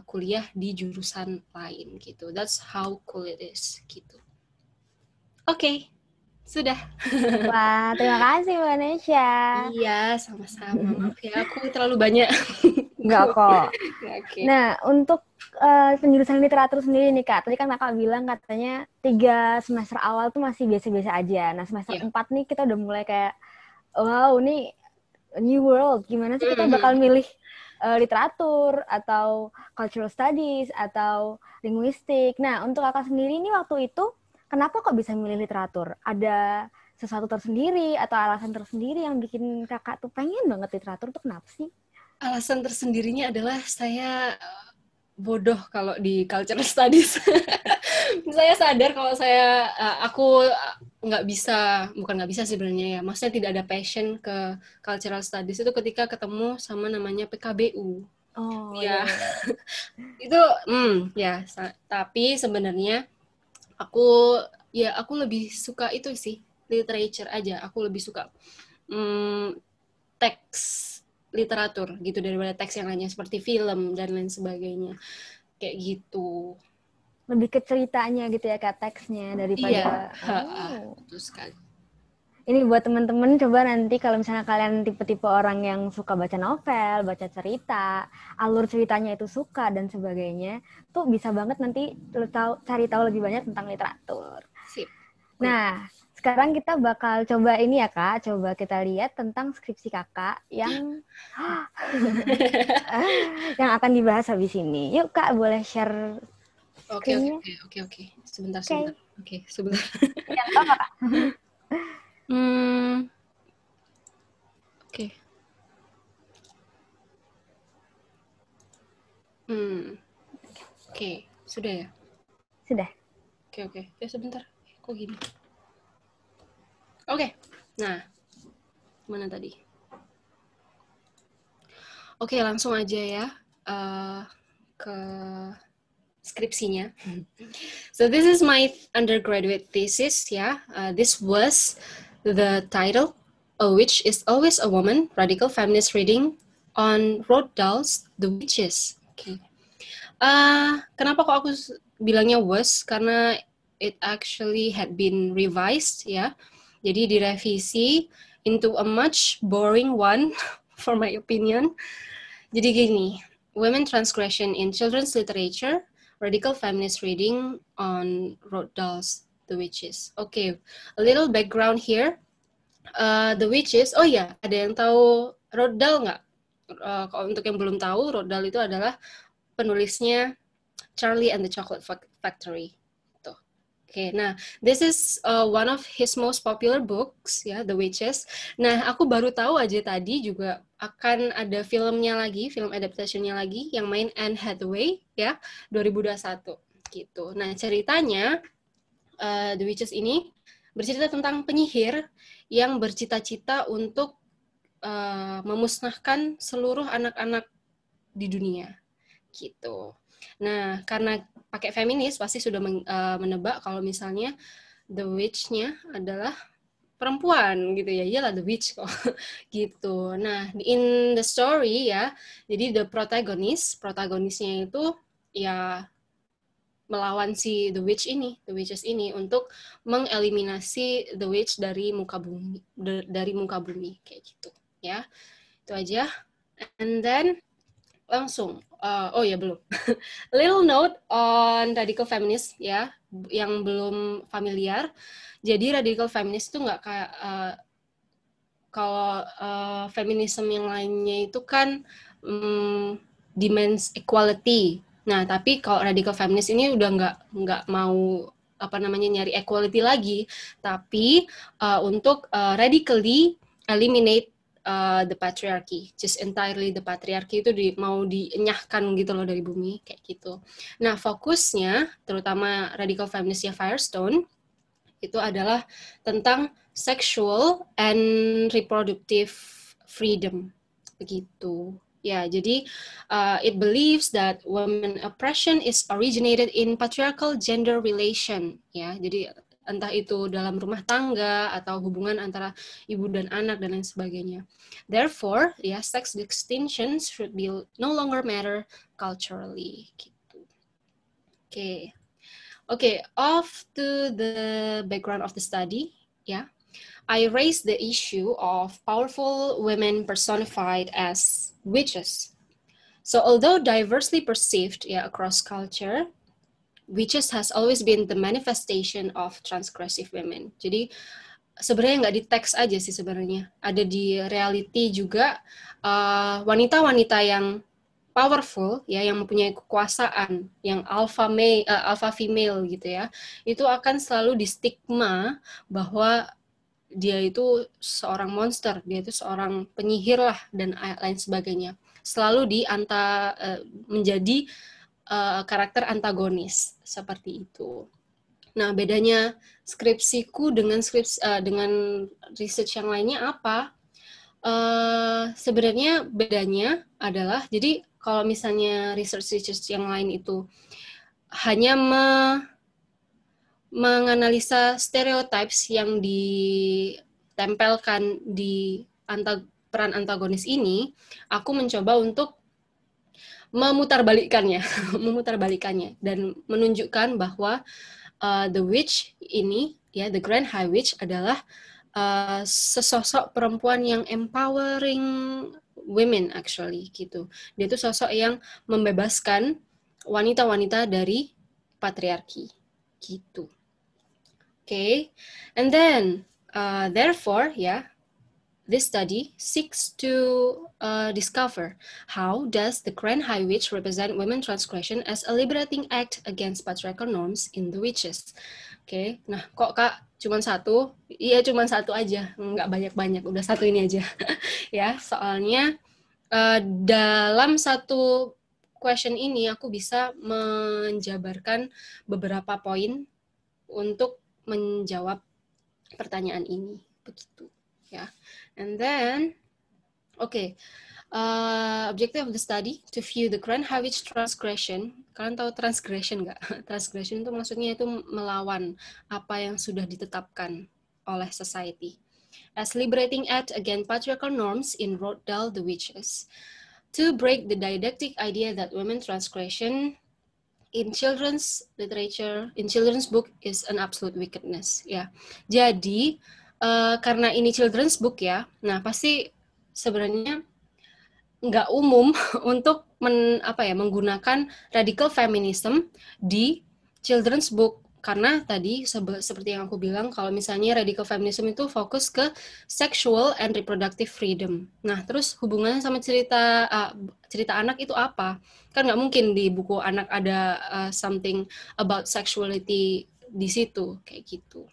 kuliah di jurusan lain gitu. That's how cool it is gitu. Oke, sudah. Wah, terima kasih Mbak Nesya. Iya, sama-sama. Maaf ya, aku terlalu banyak. Nggak kok. Okay. Nah, untuk penjurusan literatur sendiri nih Kak, tadi kan Kakak bilang katanya 3 semester awal tuh masih biasa-biasa aja. Nah, semester 4 nih kita udah mulai kayak, wow, ini new world. Gimana sih kita bakal milih literatur atau cultural studies atau linguistik. Nah, untuk Kakak sendiri ini waktu itu kenapa kok bisa milih literatur? Ada sesuatu tersendiri atau alasan tersendiri yang bikin Kakak tuh pengen banget literatur tuh kenapa sih? Alasan tersendirinya adalah saya bodoh kalau di cultural studies. Saya sadar kalau aku nggak bisa, bukan nggak bisa sebenarnya ya, maksudnya tidak ada passion ke cultural studies itu ketika ketemu sama namanya PKBU. Oh ya. Itu ya, tapi sebenarnya aku lebih suka itu sih, literature aja. Aku lebih suka teks literatur gitu daripada teks yang lainnya seperti film dan lain sebagainya. Kayak gitu. Lebih ke ceritanya gitu ya Kak, teksnya daripada betul sekali. ini buat teman-teman, coba nanti kalau misalnya kalian tipe-tipe orang yang suka baca novel, baca cerita, alur ceritanya itu suka dan sebagainya, tuh bisa banget nanti cari tahu lebih banyak tentang literatur. Sip. Nah, sekarang kita bakal coba ini ya Kak, coba kita lihat tentang skripsi Kakak yang yang akan dibahas habis ini. Yuk Kak, boleh share screen-nya? Oke. Sebentar. Oke, sebentar. Yang apa Kak? Oke. Oke, sudah ya? Sudah. Oke. Ya sebentar. Kok gini? Oke. Nah, mana tadi? Oke, langsung aja ya ke skripsinya. So this is my undergraduate thesis, ya. This was the title, A Witch is Always a Woman, Radical Feminist Reading on Roald Dahl's The Witches. Okay. Kenapa kok aku bilangnya was? Karena it actually had been revised, ya. Jadi direvisi into a much boring one, for my opinion. Jadi gini, Women Transgression in Children's Literature, Radical Feminist Reading on Roald Dahl's The Witches. Okay, a little background here. The Witches, oh ya, ada yang tahu Roald Dahl nggak? Kalau untuk yang belum tahu, Roald Dahl itu adalah penulisnya Charlie and the Chocolate Factory. Oke, nah, this is one of his most popular books, ya, The Witches. Nah, aku baru tahu aja tadi juga akan ada filmnya lagi, film adaptation-nya lagi, yang main Anne Hathaway, ya, 2021, gitu. Nah, ceritanya, The Witches ini bercerita tentang penyihir yang bercita-cita untuk memusnahkan seluruh anak-anak di dunia, gitu. Nah, karena pakai feminis pasti sudah menebak kalau misalnya the witch-nya adalah perempuan gitu ya. Iyalah the witch kok gitu. Nah, in the story ya, jadi the protagonisnya itu ya melawan si the witches ini untuk mengeliminasi the witch dari muka bumi kayak gitu ya. Itu aja. And then langsung, oh ya belum. Little note on radical feminist ya, yang belum familiar. Jadi radical feminist itu nggak kayak kalau feminisme yang lainnya itu kan demands equality. Nah tapi kalau radical feminist ini udah nggak mau nyari equality lagi, tapi untuk radically eliminate the patriarchy, just entirely the patriarchy itu mau dienyahkan gitu loh dari bumi, kayak gitu. Nah, fokusnya, terutama radical feministnya Firestone, itu adalah tentang sexual and reproductive freedom, begitu. Ya, jadi it believes that women oppression is originated in patriarchal gender relation, ya. Jadi entah itu dalam rumah tangga atau hubungan antara ibu dan anak dan lain sebagainya. Therefore, ya, sex distinctions should be no longer matter culturally. Gitu. Okay. Off to the background of the study. Ya, I raised the issue of powerful women personified as witches. So, although diversely perceived across culture, witches has always been the manifestation of transgressive women. Jadi sebenarnya nggak di teks aja sih sebenarnya, ada di reality juga wanita-wanita yang powerful ya, yang mempunyai kekuasaan, yang alpha female gitu ya, itu akan selalu distigma bahwa dia itu seorang monster, dia itu seorang penyihir lah dan lain sebagainya. Selalu menjadi karakter antagonis seperti itu. Nah, bedanya skripsiku dengan research yang lainnya apa? Sebenarnya bedanya adalah, jadi kalau misalnya research yang lain itu hanya menganalisa stereotypes yang ditempelkan di peran antagonis ini, aku mencoba untuk memutarbalikkannya dan menunjukkan bahwa the witch ini ya, the Grand High Witch adalah sesosok perempuan yang empowering women actually gitu. Dia tuh sosok yang membebaskan wanita-wanita dari patriarki gitu. Okay, and then therefore this study seeks to discover how does the Grand High Witch represent women transgression as a liberating act against patriarchal norms in the witches. Oke, nah kok Kak cuman satu? Iya cuman satu aja, nggak banyak-banyak, udah satu ini aja. Ya, soalnya dalam satu question ini aku bisa menjabarkan beberapa poin untuk menjawab pertanyaan ini, begitu ya. And then, objective of the study to view the Grand High Witch transgression. Kalian tahu transgression nggak? Transgression itu maksudnya itu melawan apa yang sudah ditetapkan oleh society. As liberating act against patriarchal norms in Roald Dahl, The Witches, to break the didactic idea that women transgression in children's literature, in children's book is an absolute wickedness. Ya, jadi karena ini children's book ya, nah pasti sebenarnya nggak umum untuk menggunakan radical feminism di children's book. Karena tadi seperti yang aku bilang, kalau misalnya radical feminism itu fokus ke sexual and reproductive freedom. Nah, terus hubungannya sama cerita anak itu apa? Kan nggak mungkin di buku anak ada something about sexuality di situ, kayak gitu.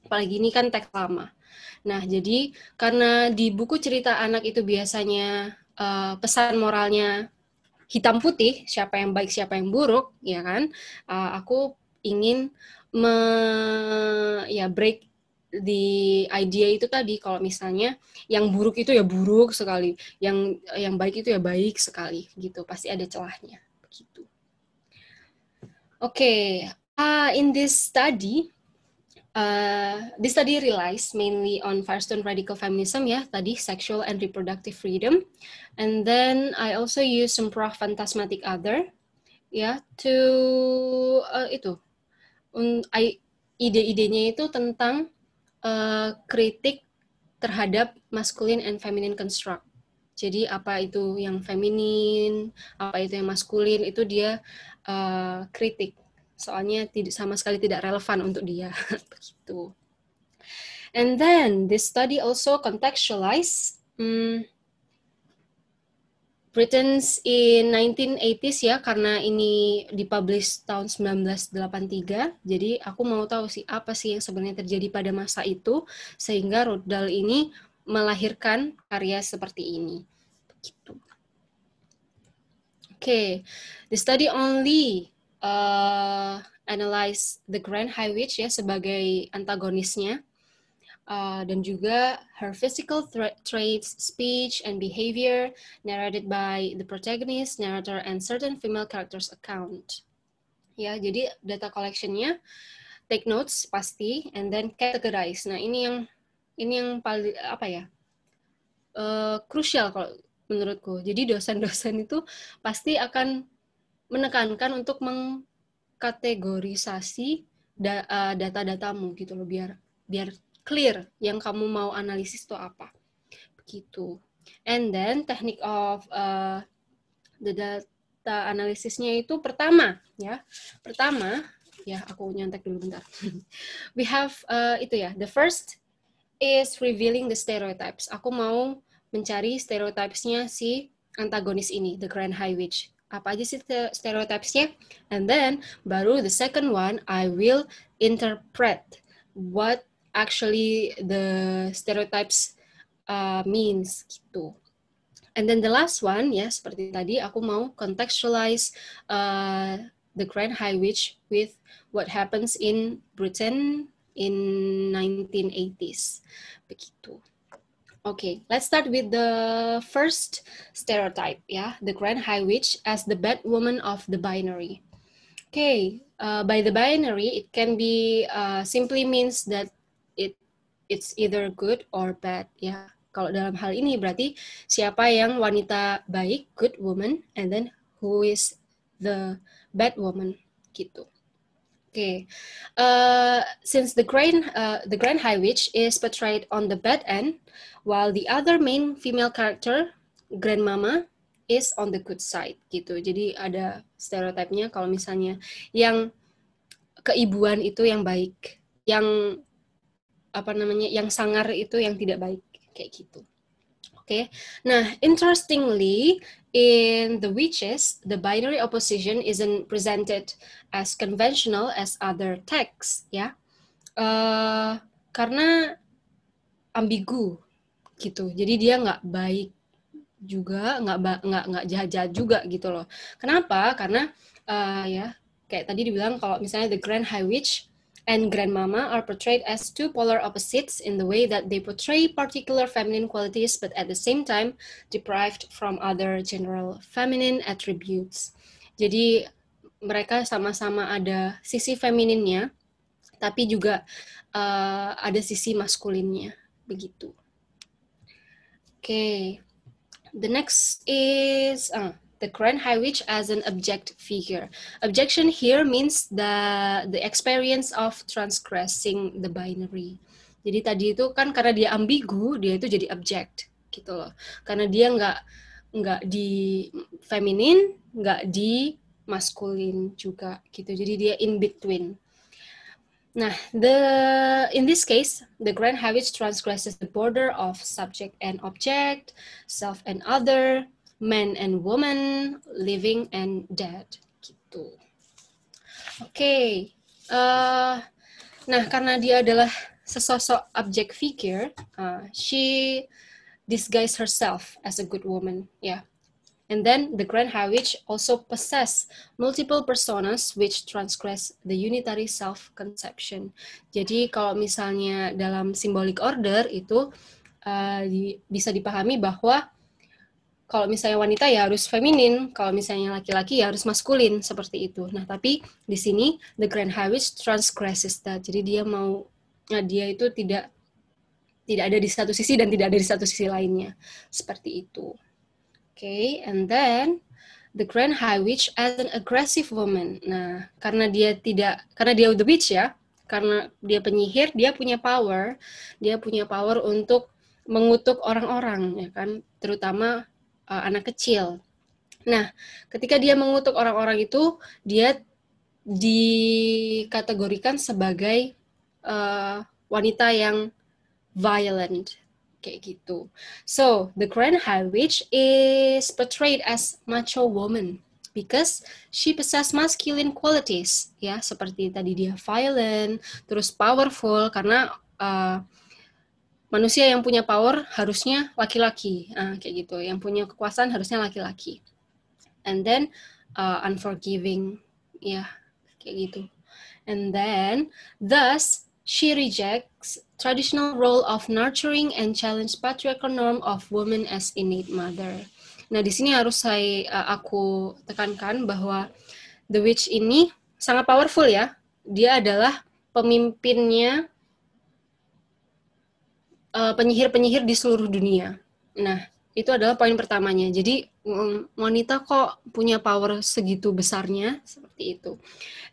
Apalagi ini kan teks lama. Nah, jadi karena di buku cerita anak itu biasanya pesan moralnya hitam putih, siapa yang baik, siapa yang buruk, ya kan? Aku ingin break the idea itu tadi, kalau misalnya yang buruk itu ya buruk sekali, yang baik itu ya baik sekali, gitu. Pasti ada celahnya, begitu. Okay, in this study relies mainly on Firestone radical feminism, ya, tadi sexual and reproductive freedom, and then I also use some phantasmatic other, ya, to ide-idenya itu tentang kritik terhadap masculine and feminine construct. Jadi apa itu yang feminin, apa itu yang maskulin, itu dia kritik. Soalnya sama sekali tidak relevan untuk dia. Begitu. And then this study also contextualize Britain's in 1980s, ya, karena ini dipublish tahun 1983. Jadi aku mau tahu apa sih yang sebenarnya terjadi pada masa itu sehingga Roald Dahl ini melahirkan karya seperti ini. Begitu. Okay, the study only analyze the Grand High Witch, ya, sebagai antagonisnya. Dan juga her physical traits, speech, and behavior narrated by the protagonist, narrator, and certain female characters account. Ya, jadi data collection-nya take notes pasti, and then categorize. Nah, ini yang paling krusial kalau menurutku. Jadi dosen-dosen itu pasti akan menekankan untuk mengkategorisasi data-datamu gitu loh, biar clear yang kamu mau analisis itu apa, begitu. And then technique of the data analisisnya itu pertama, ya aku nyontek dulu bentar. We have the first is revealing the stereotypes. Aku mau mencari stereotypes-nya si antagonis ini, the Grand High Witch. Apa aja sih stereotypes-nya? And then baru the second one, I will interpret what actually the stereotypes means, gitu. And then the last one, ya, seperti tadi, aku mau contextualize the Grand High Witch with what happens in Britain in 1980s, begitu. Okay, let's start with the first stereotype, ya, the Grand High Witch as the bad woman of the binary. Okay, by the binary, it can be simply means that it's either good or bad, ya. Kalau dalam hal ini berarti siapa yang wanita baik, good woman, and then who is the bad woman, gitu. Okay. Since the Grand High Witch is portrayed on the bad end, while the other main female character, Grandmama, is on the good side gitu. Jadi ada stereotipnya kalau misalnya yang keibuan itu yang baik, yang yang sangar itu yang tidak baik, kayak gitu. Okay. Nah, interestingly, in The Witches, the binary opposition isn't presented as conventional as other texts, ya. Karena ambigu, gitu. Jadi dia nggak baik juga, nggak jahat-jahat juga, gitu loh. Kenapa? Karena ya, kayak tadi dibilang kalau misalnya the Grand High Witch and Grandmama are portrayed as two polar opposites in the way that they portray particular feminine qualities, but at the same time deprived from other general feminine attributes. Jadi mereka sama-sama ada sisi femininnya, tapi juga ada sisi maskulinnya, begitu. Okay, the next is the Grand High Witch as an object figure. Objection here means the experience of transgressing the binary. Jadi tadi itu kan karena dia ambigu, dia itu jadi object gitu loh. Karena dia nggak di feminin, nggak di maskulin juga gitu. Jadi dia in between. Nah, in this case, the Grand High Witch transgresses the border of subject and object, self and other, man and woman, living and dead, gitu. Oke. Nah, karena dia adalah sesosok object figure, she disguised herself as a good woman, yeah. And then the Grand High Witch also possess multiple personas which transgress the unitary self-conception. Jadi kalau misalnya dalam symbolic order itu bisa dipahami bahwa kalau misalnya wanita ya harus feminin, kalau misalnya laki-laki ya harus maskulin, seperti itu. Nah, tapi di sini the Grand High Witch transgresses that. Jadi dia itu tidak ada di satu sisi dan tidak ada di satu sisi lainnya. Seperti itu. Okay, and then the Grand High Witch as an aggressive woman. Nah, karena dia the witch ya, karena dia penyihir, dia punya power untuk mengutuk orang-orang, ya kan, terutama anak kecil. Nah, ketika dia mengutuk orang-orang itu, dia dikategorikan sebagai wanita yang violent. Kayak gitu. So, the Grand High Witch is portrayed as macho woman because she possess masculine qualities, ya, seperti tadi dia violent, terus powerful, karena manusia yang punya power harusnya laki-laki, kayak gitu. Yang punya kekuasaan harusnya laki-laki. And then unforgiving, ya, kayak gitu. And then, thus, she rejects traditional role of nurturing and challenge patriarchal norm of woman as innate mother. Nah, di sini harus aku tekankan bahwa the witch ini sangat powerful ya. Dia adalah pemimpinnya penyihir-penyihir di seluruh dunia. Nah, itu adalah poin pertamanya. Jadi wanita kok punya power segitu besarnya, seperti itu.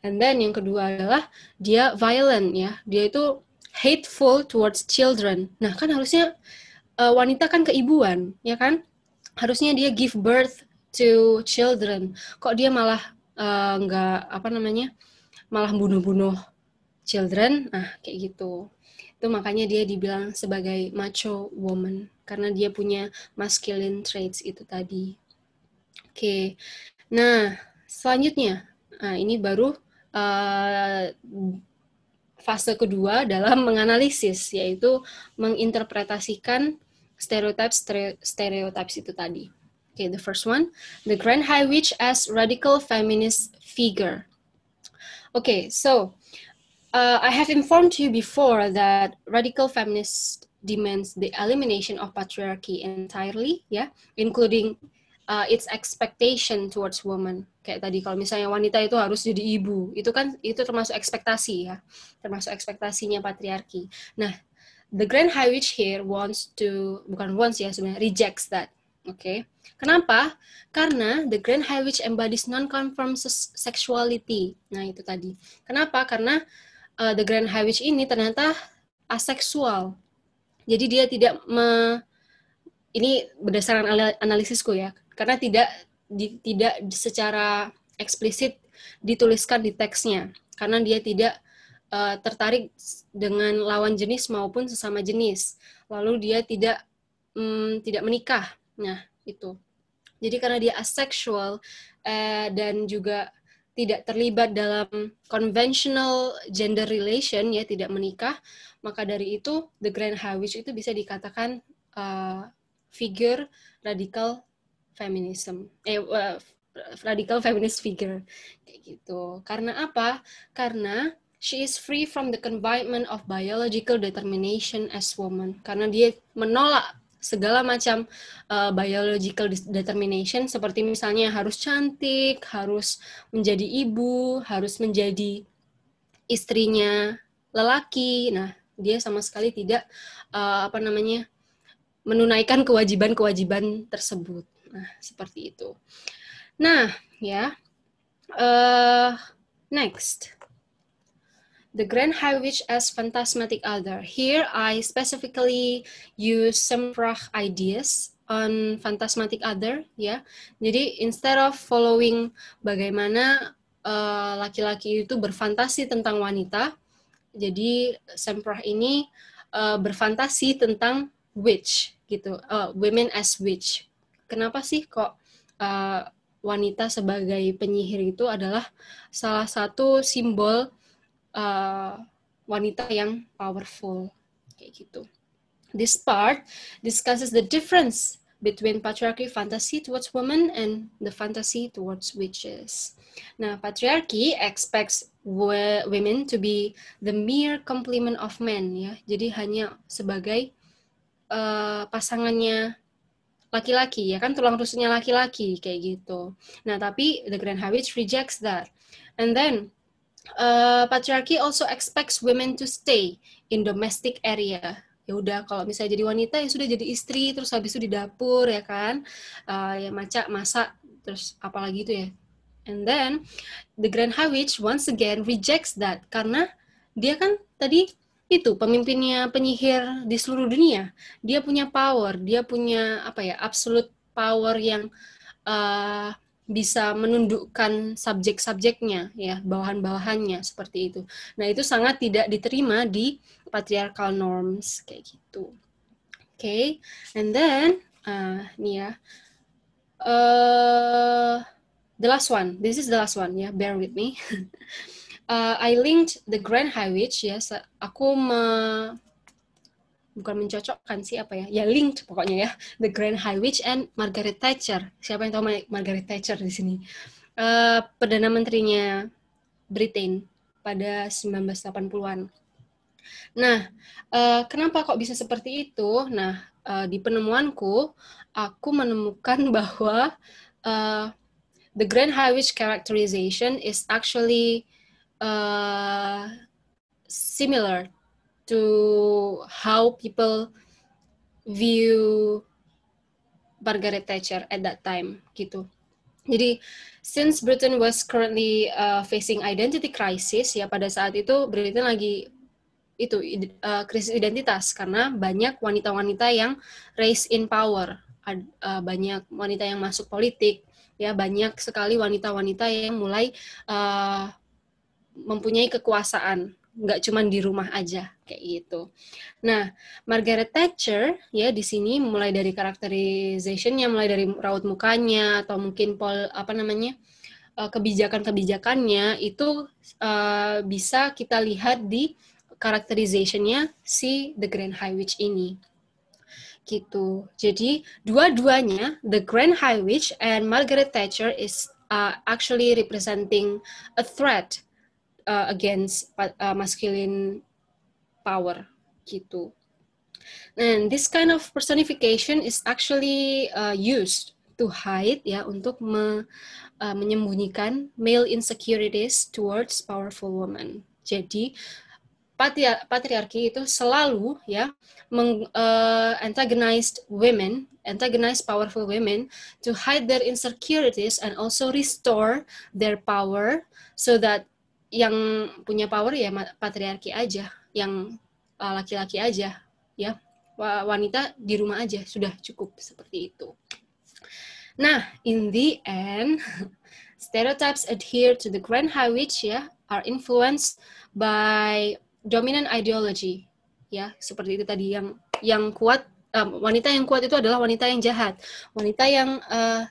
And then yang kedua adalah dia violent ya. Dia itu hateful towards children. Nah, kan harusnya wanita kan keibuan, ya kan? Harusnya dia give birth to children. Kok dia malah malah bunuh-bunuh children? Nah, kayak gitu. Itu makanya dia dibilang sebagai macho woman karena dia punya masculine traits itu tadi. Oke. Nah, selanjutnya, ini baru fase kedua dalam menganalisis, yaitu menginterpretasikan stereotypes itu tadi. Okay, the first one, the Grand High Witch as radical feminist figure. Okay, so I have informed you before that radical feminist demands the elimination of patriarchy entirely, including its expectation towards women. Kayak tadi kalau misalnya wanita itu harus jadi ibu, itu termasuk ekspektasi ya, termasuk ekspektasinya patriarki. Nah, the Grand High Witch here rejects that. Oke. Kenapa? Karena the Grand High Witch embodies non-conform sexuality. Nah, itu tadi. Kenapa? Karena the Grand High Witch ini ternyata aseksual. Jadi dia tidak ini berdasarkan analisisku ya, karena tidak secara eksplisit dituliskan di teksnya, karena dia tidak tertarik dengan lawan jenis maupun sesama jenis. Lalu dia tidak menikah. Nah, itu. Jadi karena dia asexual dan juga tidak terlibat dalam conventional gender relation, ya, tidak menikah, maka dari itu the Grand High Witch itu bisa dikatakan figure radical feminism, radical feminist figure, kayak gitu. Karena apa? Karena she is free from the confinement of biological determination as woman. Karena dia menolak segala macam biological determination, seperti misalnya harus cantik, harus menjadi ibu, harus menjadi istrinya lelaki. Nah, dia sama sekali tidak menunaikan kewajiban-kewajiban tersebut. Nah, seperti itu. Nah, ya. Next. The Grand High Witch as phantasmatic other. Here, I specifically use Semprach ideas on phantasmatic other, ya. Jadi, instead of following bagaimana laki-laki itu berfantasi tentang wanita, jadi Semprach ini berfantasi tentang witch, gitu, women as witch. Kenapa sih kok wanita sebagai penyihir itu adalah salah satu simbol wanita yang powerful, kayak gitu. This part discusses the difference between patriarchy fantasy towards women and the fantasy towards witches. Nah, patriarchy expects women to be the mere complement of men, ya. Jadi hanya sebagai pasangannya laki-laki, ya kan, tulang rusuknya laki-laki, kayak gitu. Nah, tapi the Grand High Witch rejects that. And then patriarchy also expects women to stay in domestic area. Ya udah, kalau misalnya jadi wanita ya sudah jadi istri, terus habis itu di dapur, ya kan, ya masak, terus apalagi itu ya. And then the Grand High Witch once again rejects that, karena dia kan tadi itu pemimpinnya penyihir di seluruh dunia. Dia punya power, dia punya absolute power yang bisa menundukkan subjek-subjeknya, ya, bawahan-bawahannya, seperti itu. Nah, itu sangat tidak diterima di patriarchal norms, kayak gitu. Okay, and then nih ya, the last one. This is the last one, ya. Bear with me. I linked the Grand High Witch, ya. Aku bukan mencocokkan sih, ya linked pokoknya, ya, the Grand High Witch and Margaret Thatcher. Siapa yang tahu Margaret Thatcher di sini? Perdana Menterinya Britain pada 1980-an. Nah, kenapa kok bisa seperti itu? Nah, di penemuanku, aku menemukan bahwa the Grand High Witch characterization is actually similar to how people view Margaret Thatcher at that time, gitu. Jadi, since Britain was currently facing identity crisis, ya, pada saat itu Britain lagi krisis identitas, karena banyak wanita-wanita yang raised in power, banyak wanita yang masuk politik, ya, banyak sekali wanita-wanita yang mulai mempunyai kekuasaan, nggak cuma di rumah aja, kayak gitu. Nah, Margaret Thatcher, ya, di sini mulai dari karakterization-nya, mulai dari raut mukanya, atau mungkin kebijakan-kebijakannya, itu bisa kita lihat di karakterization-nya si The Grand High Witch ini. Gitu. Jadi, dua-duanya, The Grand High Witch and Margaret Thatcher is actually representing a threat against masculine power, gitu. And this kind of personification is actually used to hide, ya, untuk menyembunyikan male insecurities towards powerful women. Jadi patriarki itu selalu ya antagonize powerful women to hide their insecurities and also restore their power, so that yang punya power ya patriarki aja, yang laki-laki aja ya, wanita di rumah aja sudah cukup, seperti itu. Nah, in the end, stereotypes adhere to the Grand High Witch ya, are influenced by dominant ideology ya, seperti itu tadi, yang kuat, wanita yang kuat itu adalah wanita yang jahat, wanita yang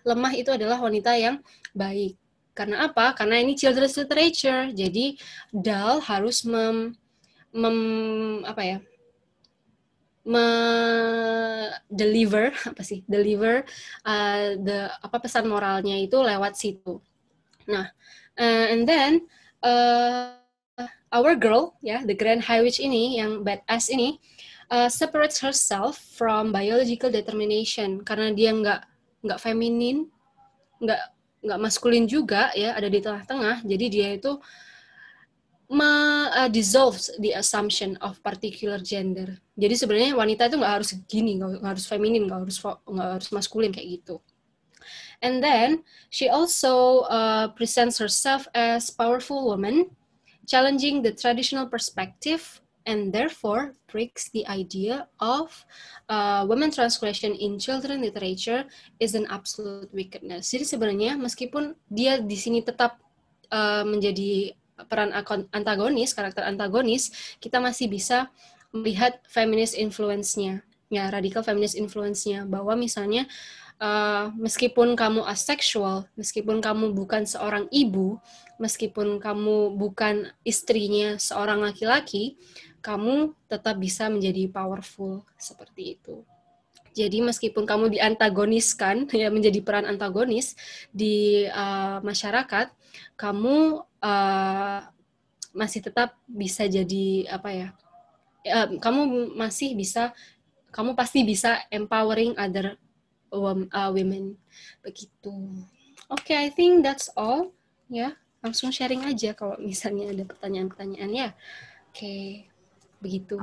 lemah itu adalah wanita yang baik. Karena apa? Karena ini children's literature, jadi Dahl harus deliver pesan moralnya itu lewat situ. Nah, and then our girl ya, the Grand High Witch ini, yang badass ini, separates herself from biological determination, karena dia nggak feminin, nggak maskulin juga ya, ada di tengah-tengah. Jadi dia itu dissolves the assumption of particular gender. Jadi sebenarnya wanita itu nggak harus gini, nggak harus feminin, nggak harus maskulin kayak gitu. And then she also presents herself as powerful woman, challenging the traditional perspective, and therefore breaks the idea of women transgression in children literature is an absolute wickedness. Jadi sebenarnya meskipun dia di sini tetap menjadi peran antagonis, karakter antagonis, kita masih bisa melihat feminist influence-nya, ya, radical feminist influence-nya, bahwa misalnya meskipun kamu asexual, meskipun kamu bukan seorang ibu, meskipun kamu bukan istrinya seorang laki-laki, kamu tetap bisa menjadi powerful, seperti itu. Jadi meskipun kamu diantagoniskan, ya, menjadi peran antagonis di masyarakat, kamu masih tetap bisa jadi kamu pasti bisa empowering other women, begitu. Oke, I think that's all ya. Langsung sharing aja kalau misalnya ada pertanyaan-pertanyaan ya. Oke, begitu.